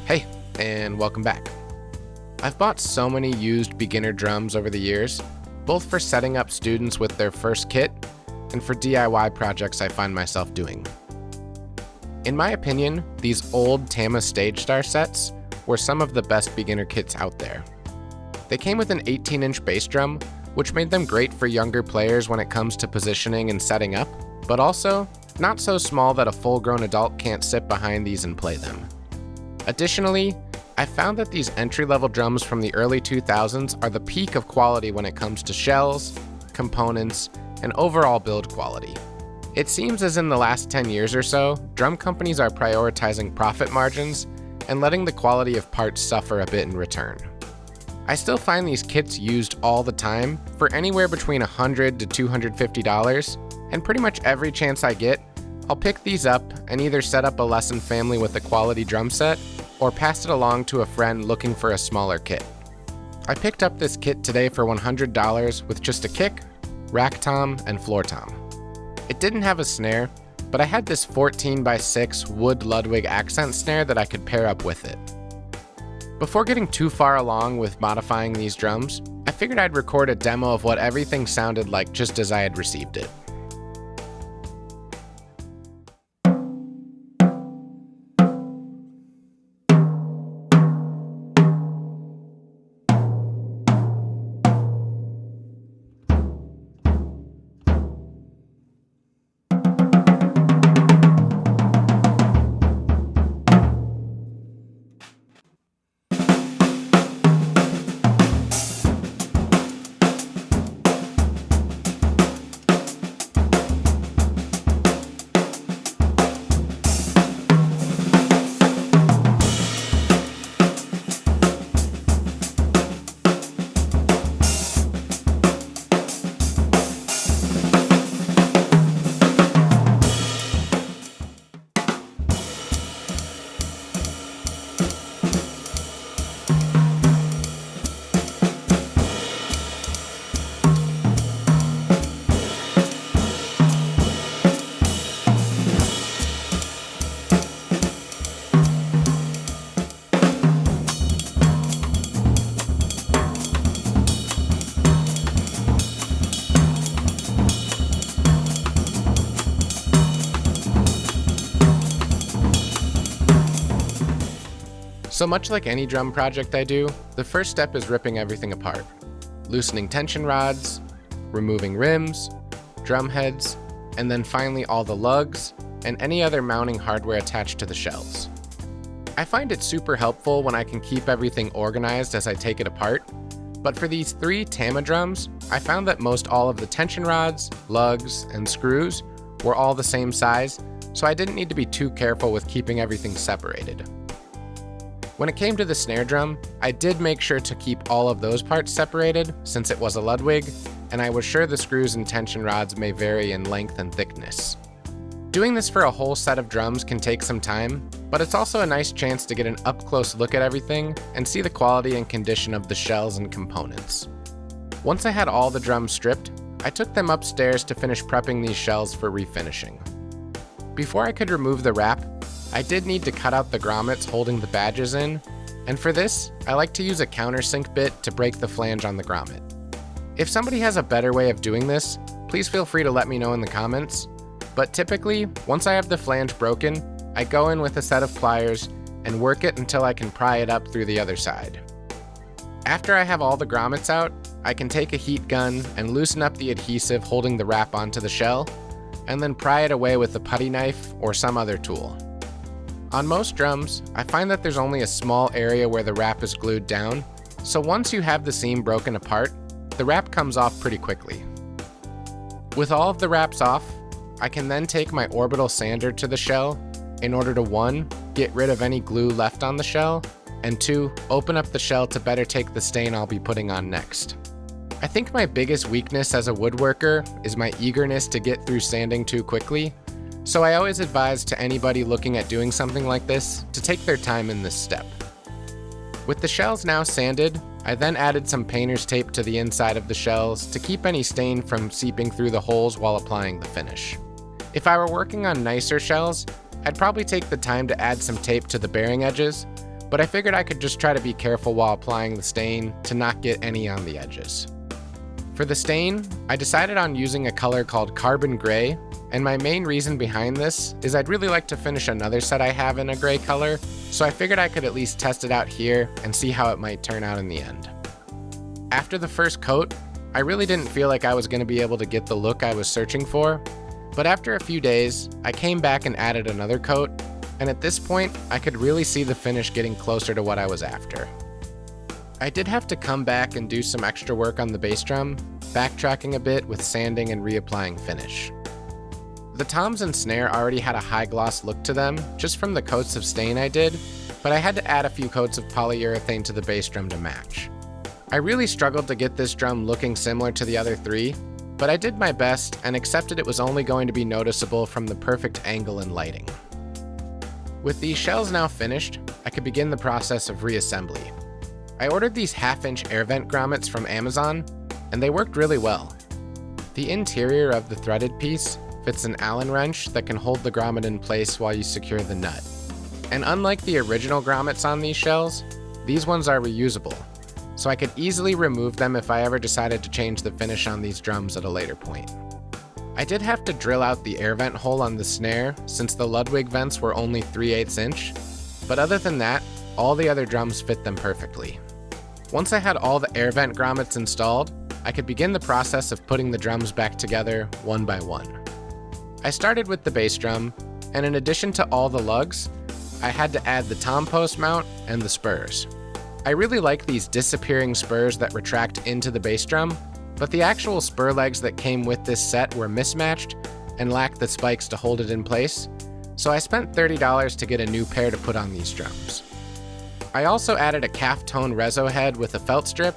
Hey, and welcome back. I've bought so many used beginner drums over the years, both for setting up students with their first kit and for DIY projects I find myself doing. In my opinion, these old Tama Stage Star sets were some of the best beginner kits out there. They came with an 18-inch bass drum, which made them great for younger players when it comes to positioning and setting up, but also not so small that a full-grown adult can't sit behind these and play them. Additionally, I found that these entry-level drums from the early 2000s are the peak of quality when it comes to shells, components, and overall build quality. It seems as in the last 10 years or so, drum companies are prioritizing profit margins and letting the quality of parts suffer a bit in return. I still find these kits used all the time for anywhere between $100 to $250, and pretty much every chance I get, I'll pick these up and either set up a lesson family with a quality drum set or pass it along to a friend looking for a smaller kit. I picked up this kit today for $100 with just a kick, rack tom, and floor tom. It didn't have a snare, but I had this 14x6 wood Ludwig accent snare that I could pair up with it. Before getting too far along with modifying these drums, I figured I'd record a demo of what everything sounded like just as I had received it. So much like any drum project I do, the first step is ripping everything apart. Loosening tension rods, removing rims, drum heads, and then finally all the lugs and any other mounting hardware attached to the shells. I find it super helpful when I can keep everything organized as I take it apart, but for these 3 Tama drums, I found that most all of the tension rods, lugs, and screws were all the same size, so I didn't need to be too careful with keeping everything separated. When it came to the snare drum, I did make sure to keep all of those parts separated since it was a Ludwig, and I was sure the screws and tension rods may vary in length and thickness. Doing this for a whole set of drums can take some time, but it's also a nice chance to get an up-close look at everything and see the quality and condition of the shells and components. Once I had all the drums stripped, I took them upstairs to finish prepping these shells for refinishing. Before I could remove the wrap, I did need to cut out the grommets holding the badges in, and for this, I like to use a countersink bit to break the flange on the grommet. If somebody has a better way of doing this, please feel free to let me know in the comments, but typically, once I have the flange broken, I go in with a set of pliers and work it until I can pry it up through the other side. After I have all the grommets out, I can take a heat gun and loosen up the adhesive holding the wrap onto the shell, and then pry it away with a putty knife or some other tool. On most drums, I find that there's only a small area where the wrap is glued down, so once you have the seam broken apart, the wrap comes off pretty quickly. With all of the wraps off, I can then take my orbital sander to the shell in order to 1, get rid of any glue left on the shell, and 2, open up the shell to better take the stain I'll be putting on next. I think my biggest weakness as a woodworker is my eagerness to get through sanding too quickly, so I always advise to anybody looking at doing something like this to take their time in this step. With the shells now sanded, I then added some painter's tape to the inside of the shells to keep any stain from seeping through the holes while applying the finish. If I were working on nicer shells, I'd probably take the time to add some tape to the bearing edges, but I figured I could just try to be careful while applying the stain to not get any on the edges. For the stain, I decided on using a color called Carbon Gray, and my main reason behind this is I'd really like to finish another set I have in a gray color, so I figured I could at least test it out here and see how it might turn out in the end. After the first coat, I really didn't feel like I was going to be able to get the look I was searching for, but after a few days, I came back and added another coat, and at this point, I could really see the finish getting closer to what I was after. I did have to come back and do some extra work on the bass drum, backtracking a bit with sanding and reapplying finish. The toms and snare already had a high gloss look to them, just from the coats of stain I did, but I had to add a few coats of polyurethane to the bass drum to match. I really struggled to get this drum looking similar to the other three, but I did my best and accepted it was only going to be noticeable from the perfect angle and lighting. With these shells now finished, I could begin the process of reassembly. I ordered these 1/2-inch air vent grommets from Amazon, and they worked really well. The interior of the threaded piece fits an Allen wrench that can hold the grommet in place while you secure the nut. And unlike the original grommets on these shells, these ones are reusable, so I could easily remove them if I ever decided to change the finish on these drums at a later point. I did have to drill out the air vent hole on the snare since the Ludwig vents were only 3/8 inch, but other than that, all the other drums fit them perfectly. Once I had all the air vent grommets installed, I could begin the process of putting the drums back together one by one. I started with the bass drum, and in addition to all the lugs, I had to add the tom post mount and the spurs. I really like these disappearing spurs that retract into the bass drum, but the actual spur legs that came with this set were mismatched and lacked the spikes to hold it in place, so I spent $30 to get a new pair to put on these drums. I also added a calf tone reso head with a felt strip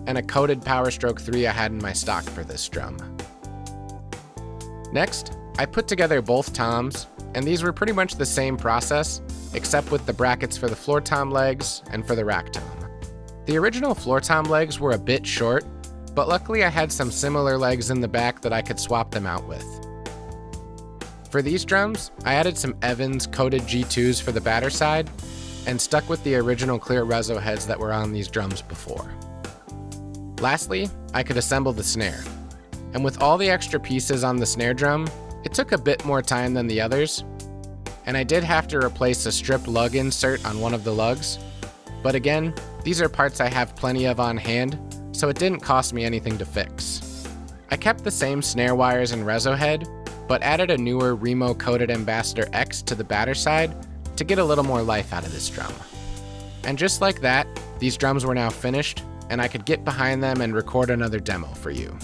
and a coated Power Stroke 3 I had in my stock for this drum. Next, I put together both toms, and these were pretty much the same process, except with the brackets for the floor tom legs and for the rack tom. The original floor tom legs were a bit short, but luckily I had some similar legs in the back that I could swap them out with. For these drums, I added some Evans coated G2s for the batter side, and stuck with the original clear reso heads that were on these drums before. Lastly, I could assemble the snare. And with all the extra pieces on the snare drum, it took a bit more time than the others, and I did have to replace a strip lug insert on one of the lugs, but again, these are parts I have plenty of on hand, so it didn't cost me anything to fix. I kept the same snare wires and reso head, but added a newer Remo coated Ambassador X to the batter side to get a little more life out of this drum. And just like that, these drums were now finished, and I could get behind them and record another demo for you.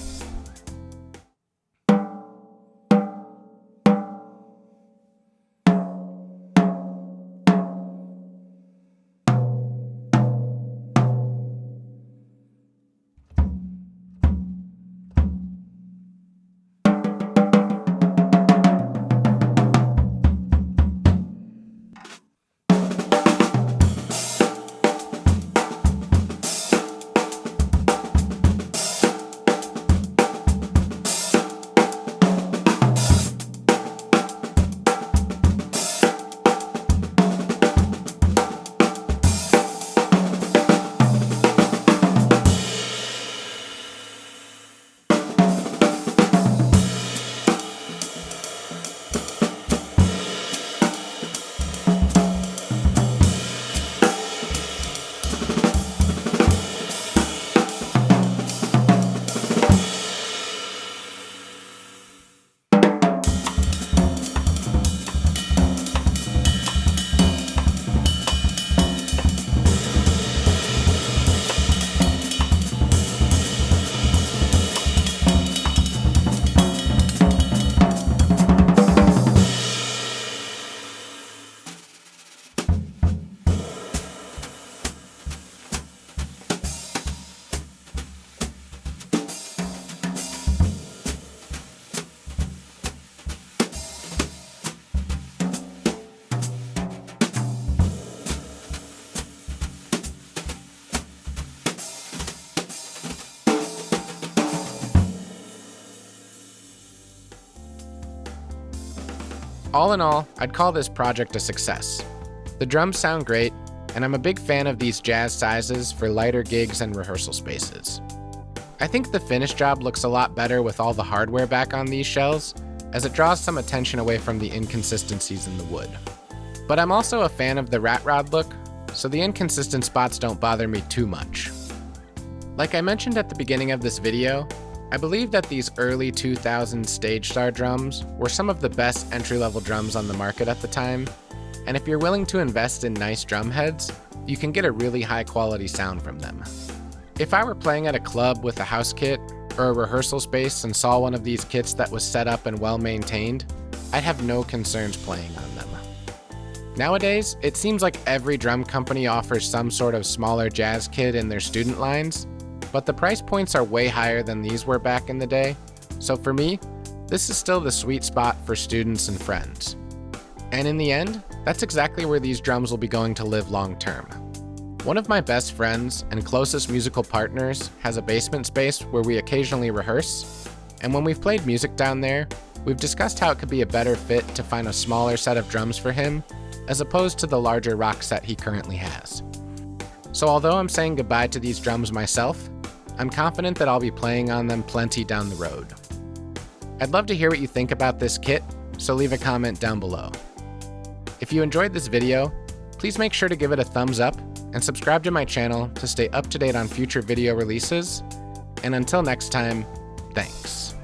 All in all, I'd call this project a success. The drums sound great, and I'm a big fan of these jazz sizes for lighter gigs and rehearsal spaces. I think the finish job looks a lot better with all the hardware back on these shells, as it draws some attention away from the inconsistencies in the wood. But I'm also a fan of the rat rod look, so the inconsistent spots don't bother me too much. Like I mentioned at the beginning of this video, I believe that these early 2000s Stage Star drums were some of the best entry-level drums on the market at the time, and if you're willing to invest in nice drum heads, you can get a really high-quality sound from them. If I were playing at a club with a house kit or a rehearsal space and saw one of these kits that was set up and well-maintained, I'd have no concerns playing on them. Nowadays, it seems like every drum company offers some sort of smaller jazz kit in their student lines, but the price points are way higher than these were back in the day, so for me, this is still the sweet spot for students and friends. And in the end, that's exactly where these drums will be going to live long term. One of my best friends and closest musical partners has a basement space where we occasionally rehearse, and when we've played music down there, we've discussed how it could be a better fit to find a smaller set of drums for him, as opposed to the larger rock set he currently has. So although I'm saying goodbye to these drums myself, I'm confident that I'll be playing on them plenty down the road. I'd love to hear what you think about this kit, so leave a comment down below. If you enjoyed this video, please make sure to give it a thumbs up and subscribe to my channel to stay up to date on future video releases. And until next time, thanks.